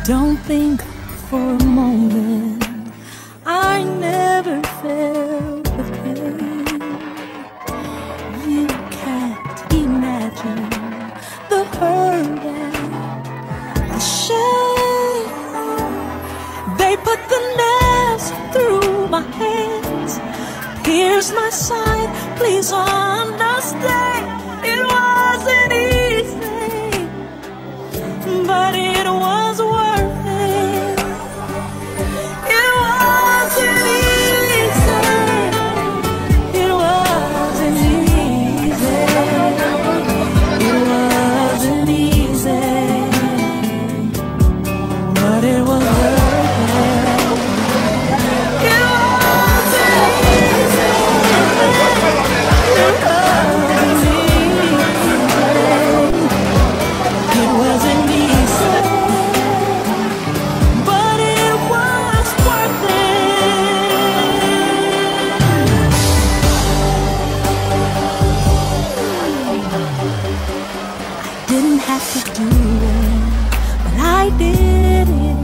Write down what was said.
Don't think for a moment I never felt the pain. You can't imagine the hurt and the shame. They put the nails through my hands, pierce my side, please understand. It wasn't easy, but it was worth it. It wasn't easy. It wasn't easy. It wasn't easy, but it was worth it. It wasn't easy. It wasn't easy. It wasn't easy, but it was worth it. I didn't have to do it, but I did it